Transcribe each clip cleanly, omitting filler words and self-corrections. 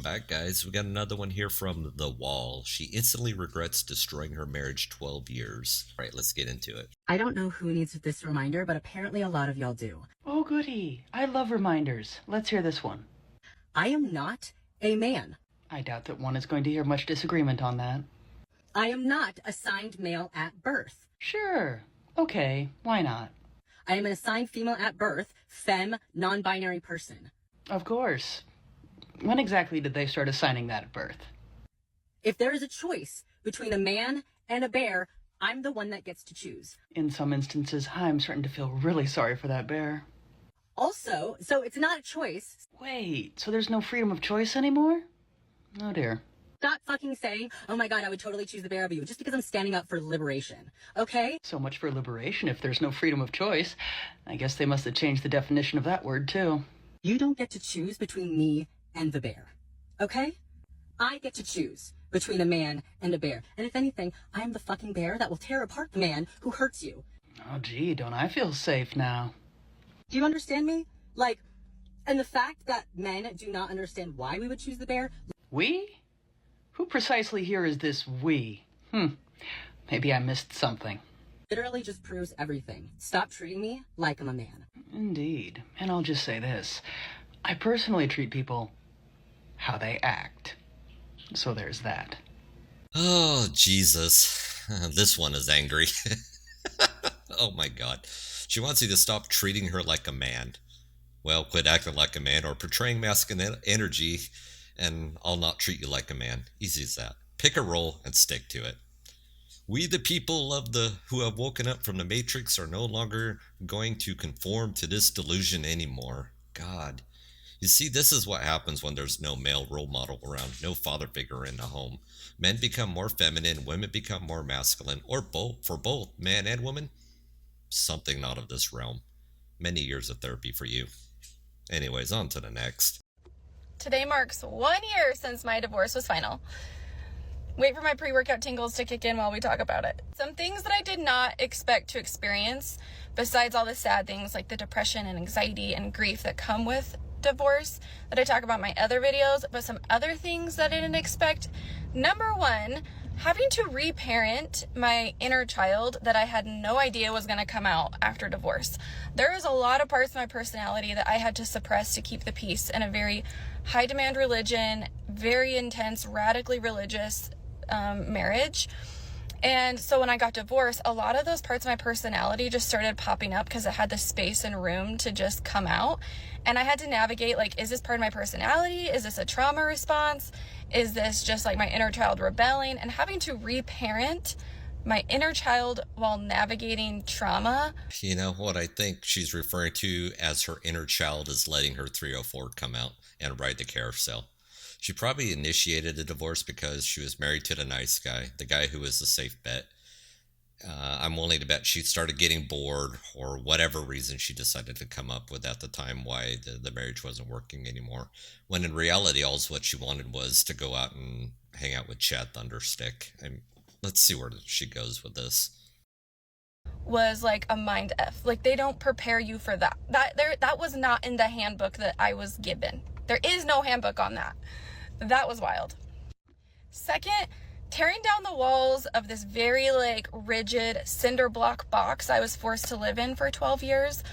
welcome back, guys. We got another one here from The Wall. She instantly regrets destroying her marriage 12 years. All right, let's get into it. I don't know who needs this reminder, but apparently a lot of y'all do. Oh, goody. I love reminders. Let's hear this one. I am not a man. I doubt that one is going to hear much disagreement on that. I am not assigned male at birth. Sure. Okay, why not? I am an assigned female at birth, femme, non-binary person. Of course. When exactly did they start assigning that at birth? If there is a choice between a man and a bear, I'm the one that gets to choose. In some instances, I'm starting to feel really sorry for that bear. Also, so it's not a choice. Wait, so there's no freedom of choice anymore? Oh dear. Stop fucking saying, oh my god, I would totally choose the bear over you, just because I'm standing up for liberation, okay? So much for liberation if there's no freedom of choice. I guess they must have changed the definition of that word, too. You don't get to choose between me and the bear, okay? I get to choose between a man and a bear. And if anything, I am the fucking bear that will tear apart the man who hurts you. Oh gee, don't I feel safe now? Do you understand me? Like, and the fact that men do not understand why we would choose the bear. We? Who precisely here is this we? Maybe I missed something. Literally just proves everything. Stop treating me like I'm a man. Indeed. And I'll just say this. I personally treat people how they act. So there's that. Oh, Jesus. This one is angry. Oh my god. She wants you to stop treating her like a man. Well, quit acting like a man or portraying masculine energy, and I'll not treat you like a man. Easy as that. Pick a role and stick to it. We, the people who have woken up from the Matrix, are no longer going to conform to this delusion anymore. God. You see, this is what happens when there's no male role model around, no father figure in the home. Men become more feminine, women become more masculine, or both, for both man and woman. Something not of this realm. Many years of therapy for you. Anyways, on to the next. Today marks 1 year since my divorce was final. Wait for my pre-workout tingles to kick in while we talk about it. Some things that I did not expect to experience, besides all the sad things like the depression and anxiety and grief that come with divorce that I talk about in my other videos, but some other things that I didn't expect. Number one, having to reparent my inner child that I had no idea was going to come out after divorce. There was a lot of parts of my personality that I had to suppress to keep the peace in a very high demand religion, very intense, radically religious marriage. And so when I got divorced, a lot of those parts of my personality just started popping up because it had the space and room to just come out. And I had to navigate, like, is this part of my personality? Is this a trauma response? Is this just like my inner child rebelling? And having to reparent my inner child while navigating trauma. You know what I think she's referring to as her inner child is letting her 304 come out and ride the carousel. She probably initiated a divorce because she was married to the nice guy, the guy who was the safe bet. I'm willing to bet she started getting bored, or whatever reason she decided to come up with at the time why the marriage wasn't working anymore. When in reality, all what she wanted was to go out and hang out with Chad Thunderstick. Let's see where she goes with this. Was like a mind F. Like, they don't prepare you for that. That was not in the handbook that I was given. There is no handbook on that. That was wild. Second, tearing down the walls of this very like rigid cinder block box I was forced to live in for 12 years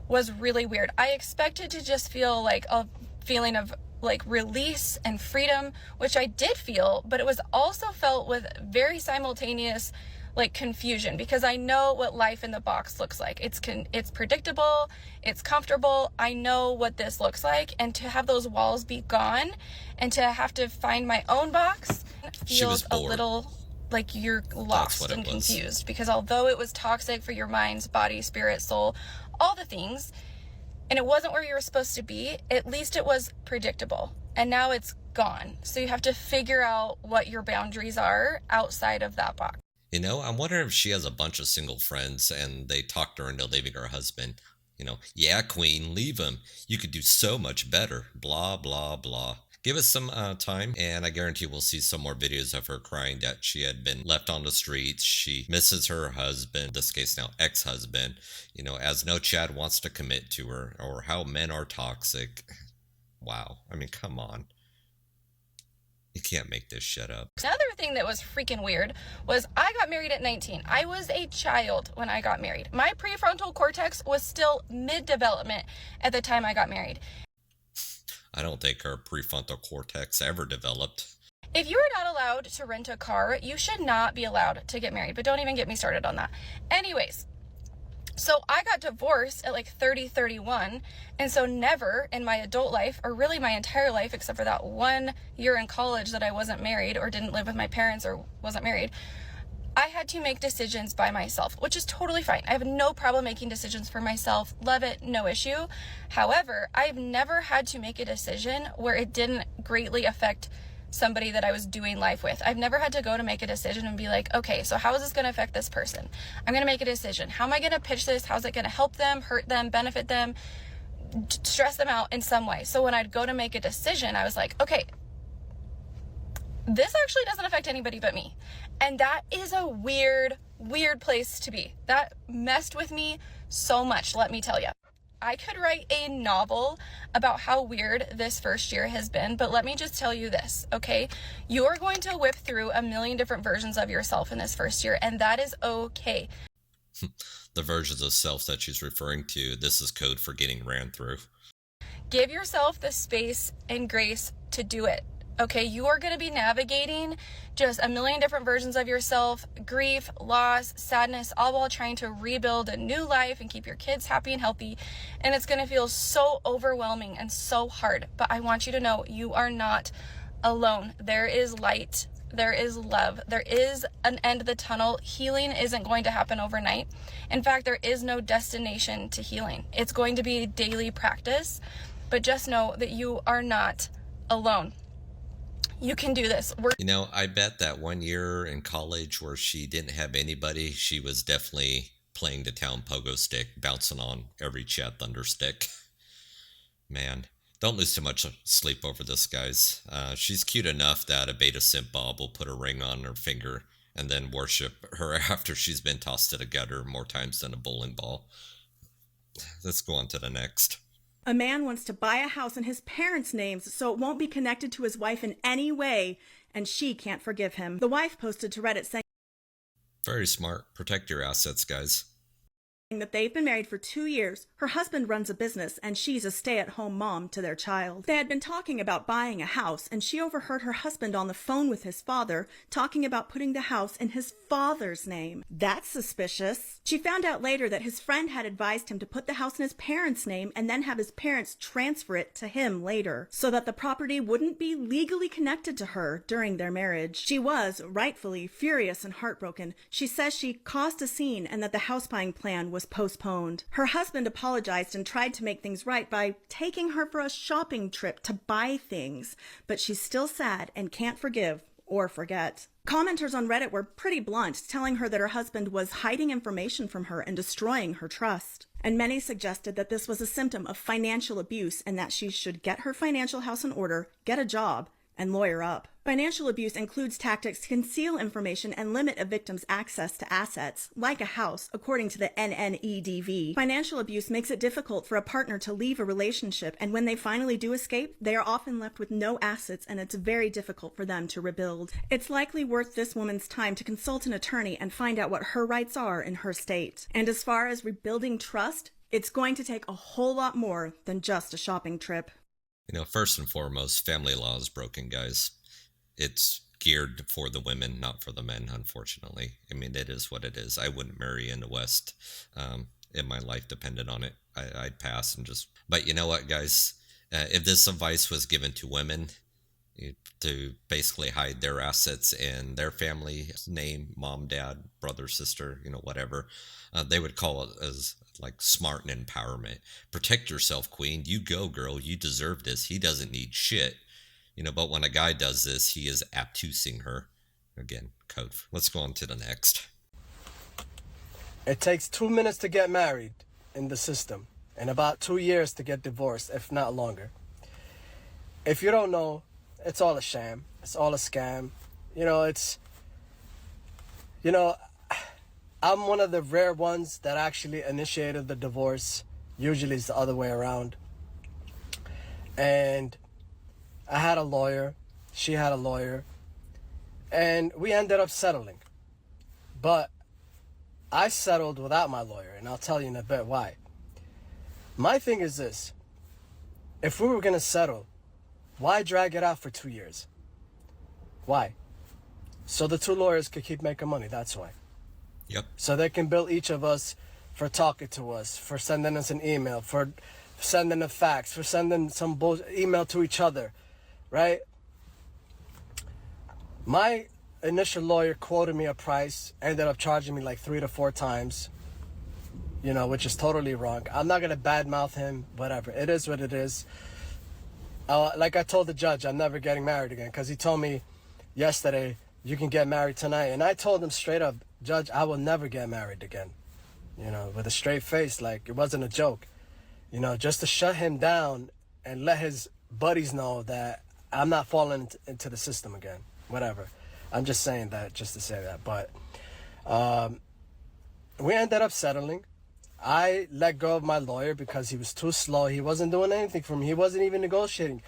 was really weird. I expected to just feel like a feeling of like release and freedom, which I did feel, but it was also felt with very simultaneous like confusion, because I know what life in the box looks like. It's predictable, it's comfortable. I know what this looks like, and to have those walls be gone and to have to find my own box feels a little like you're lost and confused, because although it was toxic for your mind, body, spirit, soul, all the things, and it wasn't where you were supposed to be, at least it was predictable. And now it's gone. So you have to figure out what your boundaries are outside of that box. You know, I'm wondering if she has a bunch of single friends and they talked her into leaving her husband. You know, yeah, queen, leave him. You could do so much better. Blah, blah, blah. Give us some time, and I guarantee we'll see some more videos of her crying that she had been left on the streets. She misses her husband, in this case now ex-husband, you know, as no Chad wants to commit to her, or how men are toxic. Wow. I mean, come on. can't make this shit up. Another thing that was freaking weird was I got married at 19. I was a child when I got married. My prefrontal cortex was still mid-development at the time I got married. I don't think our prefrontal cortex ever developed. If you are not allowed to rent a car, you should not be allowed to get married, but don't even get me started on that. Anyways, so I got divorced at like 30, 31, and so never in my adult life, or really my entire life, except for that 1 year in college that I wasn't married or didn't live with my parents or wasn't married, I had to make decisions by myself, which is totally fine. I have no problem making decisions for myself. Love it, no issue. However, I've never had to make a decision where it didn't greatly affect somebody that I was doing life with. I've never had to go to make a decision and be like, okay, so how is this going to affect this person? I'm going to make a decision. How am I going to pitch this? How's it going to help them, hurt them, benefit them, stress them out in some way? So when I'd go to make a decision, I was like, okay, this actually doesn't affect anybody but me. And that is a weird, weird place to be. That messed with me so much, let me tell you. I could write a novel about how weird this first year has been, but let me just tell you this, okay? You're going to whip through a million different versions of yourself in this first year, and that is okay. The versions of self that she's referring to, this is code for getting ran through. Give yourself the space and grace to do it. Okay, you are going to be navigating just a million different versions of yourself, grief, loss, sadness, all while trying to rebuild a new life and keep your kids happy and healthy. And it's going to feel so overwhelming and so hard. But I want you to know you are not alone. There is light. There is love. There is an end of the tunnel. Healing isn't going to happen overnight. In fact, there is no destination to healing. It's going to be daily practice. But just know that you are not alone. You can do this. You know, I bet that 1 year in college where she didn't have anybody, she was definitely playing the town pogo stick, bouncing on every Chad Thunder stick. Man, don't lose too much sleep over this, guys. She's cute enough that a beta simp Bob will put a ring on her finger and then worship her after she's been tossed to the gutter more times than a bowling ball. Let's go on to the next. A man wants to buy a house in his parents' names so it won't be connected to his wife in any way, and she can't forgive him. The wife posted to Reddit saying, Very smart. Protect your assets, guys. that they've been married for 2 years. Her husband runs a business and she's a stay-at-home mom to their child. They had been talking about buying a house, and she overheard her husband on the phone with his father talking about putting the house in his father's name. That's suspicious. She found out later that his friend had advised him to put the house in his parents' name and then have his parents transfer it to him later, so that the property wouldn't be legally connected to her during their marriage. She was, rightfully, furious and heartbroken. She says she caused a scene and that the house buying plan was postponed. Her husband apologized and tried to make things right by taking her for a shopping trip to buy things, but she's still sad and can't forgive or forget. Commenters on Reddit were pretty blunt, telling her that her husband was hiding information from her and destroying her trust. And many suggested that this was a symptom of financial abuse and that she should get her financial house in order, get a job, and lawyer up. Financial abuse includes tactics to conceal information and limit a victim's access to assets, like a house, according to the NNEDV. Financial abuse makes it difficult for a partner to leave a relationship, and when they finally do escape, they are often left with no assets, and it's very difficult for them to rebuild. It's likely worth this woman's time to consult an attorney and find out what her rights are in her state. And as far as rebuilding trust, it's going to take a whole lot more than just a shopping trip. You know, first and foremost, family law is broken, guys. It's geared for the women, not for the men, unfortunately. I mean, it is what it is. I wouldn't marry in the West if my life depended on it. I'd pass and just... But you know what, guys? If this advice was given to women to basically hide their assets in their family name, mom, dad, brother, sister, you know, whatever, they would call it as like smart and empowerment. Protect yourself, queen. You go, girl. You deserve this. He doesn't need shit. You know, but when a guy does this, he is obtusing her. Again, code. Let's go on to the next. It takes 2 minutes to get married in the system and about 2 years to get divorced, if not longer. If you don't know, it's all a sham. It's all a scam. I'm one of the rare ones that actually initiated the divorce. Usually it's the other way around. And I had a lawyer. She had a lawyer. And we ended up settling. But I settled without my lawyer, and I'll tell you in a bit why. My thing is this. If we were going to settle, why drag it out for 2 years? Why? So the two lawyers could keep making money, that's why. Yep. So they can bill each of us for talking to us, for sending us an email, for sending a fax, for sending some email to each other, right? My initial lawyer quoted me a price, ended up charging me like 3 to 4 times, which is totally wrong. I'm not going to badmouth him, whatever. It is what it is. Like I told the judge, I'm never getting married again, because he told me yesterday, you can get married tonight. And I told him straight up, Judge, I will never get married again. With a straight face, like it wasn't a joke. Just to shut him down and let his buddies know that I'm not falling into the system again. Whatever. I'm just saying that just to say that. But we ended up settling. I let go of my lawyer because he was too slow. He wasn't doing anything for me. He wasn't even negotiating.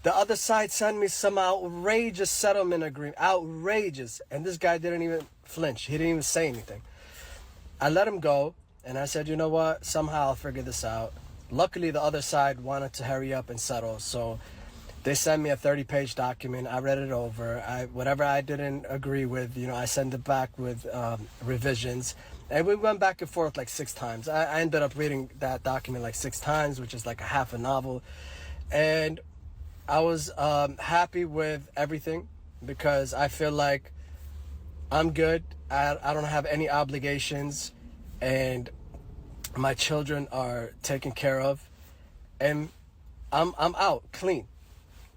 The other side sent me some outrageous settlement agreement. Outrageous. And this guy didn't even flinch. He didn't even say anything. I let him go. And I said, you know what? Somehow I'll figure this out. Luckily, the other side wanted to hurry up and settle. So they sent me a 30-page document. I read it over. Whatever I didn't agree with, I sent it back with revisions. And we went back and forth like 6 times. I ended up reading that document like 6 times, which is like a half a novel. And I was happy with everything because I feel like I'm good. I don't have any obligations. And my children are taken care of. And I'm out clean.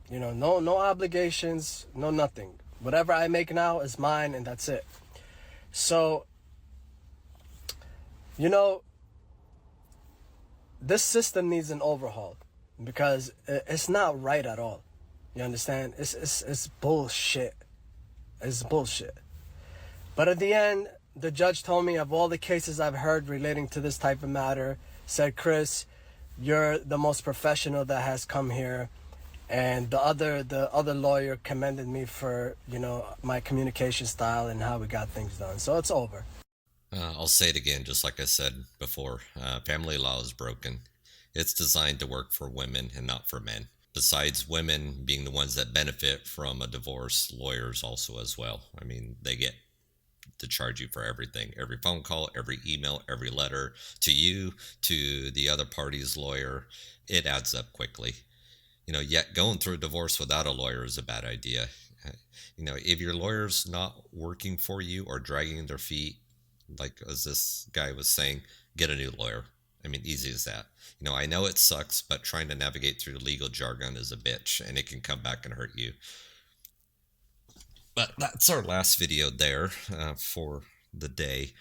No obligations, no nothing. Whatever I make now is mine, and that's it. So, this system needs an overhaul because it's not right at all. You understand? It's bullshit. It's bullshit. But at the end, the judge told me of all the cases I've heard relating to this type of matter, said, Chris, you're the most professional that has come here. And the other lawyer commended me for, my communication style and how we got things done. So it's over. I'll say it again, just like I said before. Family law is broken. It's designed to work for women and not for men. Besides women being the ones that benefit from a divorce, lawyers also as well. I mean, they get to charge you for everything. Every phone call, every email, every letter to you, to the other party's lawyer. It adds up quickly. Yet going through a divorce without a lawyer is a bad idea. If your lawyer's not working for you or dragging their feet, like as this guy was saying, get a new lawyer. I mean, easy as that. I know it sucks, but trying to navigate through the legal jargon is a bitch, and it can come back and hurt you. But that's our last video there for the day.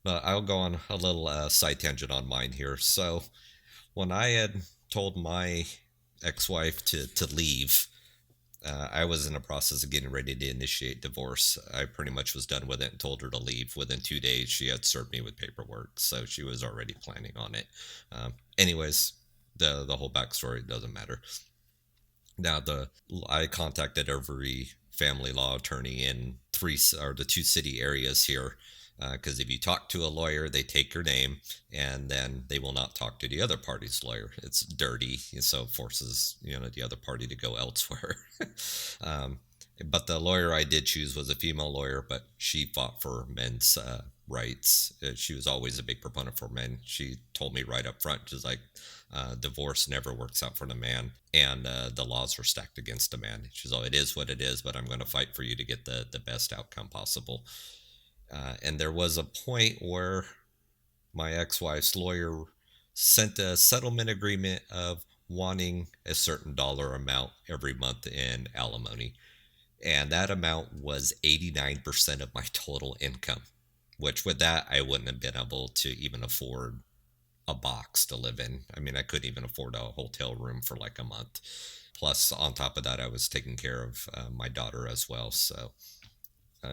But I'll go on a little side tangent on mine here. So when I had told my ex-wife to leave, I was in the process of getting ready to initiate divorce. I pretty much was done with it and told her to leave. Within 2 days, she had served me with paperwork, so she was already planning on it. Anyways, the whole backstory doesn't matter. Now, I contacted every family law attorney in the 2 city areas here. Because if you talk to a lawyer, they take your name, and then they will not talk to the other party's lawyer. It's dirty, so it forces the other party to go elsewhere. But the lawyer I did choose was a female lawyer, but she fought for men's rights. She was always a big proponent for men. She told me right up front, she's like, divorce never works out for the man, and the laws were stacked against a man. She's like, it is what it is, but I'm going to fight for you to get the best outcome possible. And there was a point where my ex-wife's lawyer sent a settlement agreement of wanting a certain dollar amount every month in alimony. And that amount was 89% of my total income, which with that, I wouldn't have been able to even afford a box to live in. I mean, I couldn't even afford a hotel room for like a month. Plus, on top of that, I was taking care of my daughter as well. So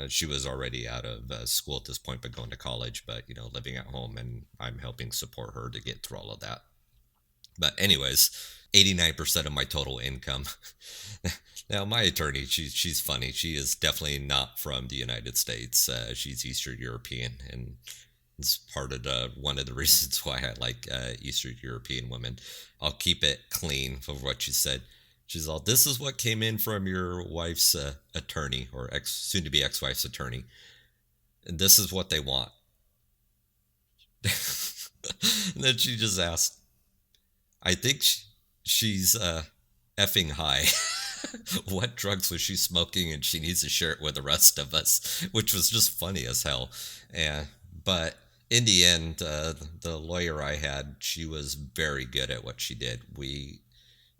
she was already out of school at this point, but going to college, but, living at home, and I'm helping support her to get through all of that. But anyways, 89% of my total income. Now, my attorney, she's funny. She is definitely not from the United States. She's Eastern European, and it's part of one of the reasons why I like Eastern European women. I'll keep it clean for what she said. She's all, this is what came in from your wife's attorney, or soon-to-be ex-wife's attorney. And this is what they want. And then she just asked, I think she's effing high. What drugs was she smoking, and she needs to share it with the rest of us, which was just funny as hell. But in the end, the lawyer I had, she was very good at what she did. We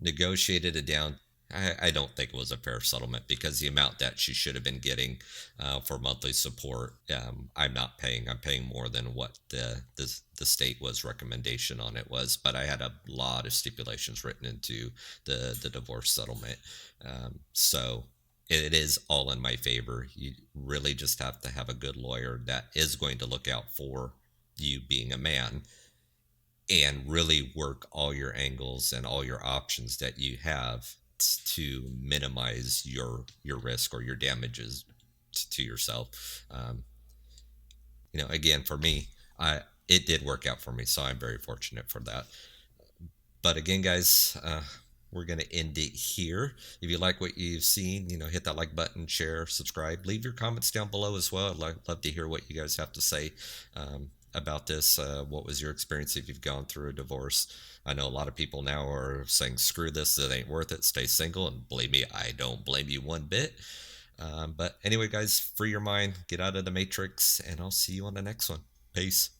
negotiated it down. I don't think it was a fair settlement, because the amount that she should have been getting for monthly support, I'm not paying. I'm paying more than what the state was recommendation on it was. But I had a lot of stipulations written into the divorce settlement. So it is all in my favor. You really just have to have a good lawyer that is going to look out for you being a man, and really work all your angles and all your options that you have to minimize your risk or your damages to yourself. Again, for me, it did work out for me, so I'm very fortunate for that. But again, guys, we're going to end it here. If you like what you've seen, hit that like button, share, subscribe, leave your comments down below as well. I'd love to hear what you guys have to say about this. What was your experience if you've gone through a divorce? I know a lot of people now are saying, screw this, it ain't worth it, stay single. And believe me, I don't blame you one bit. But anyway, guys, free your mind, get out of the matrix, and I'll see you on the next one. Peace.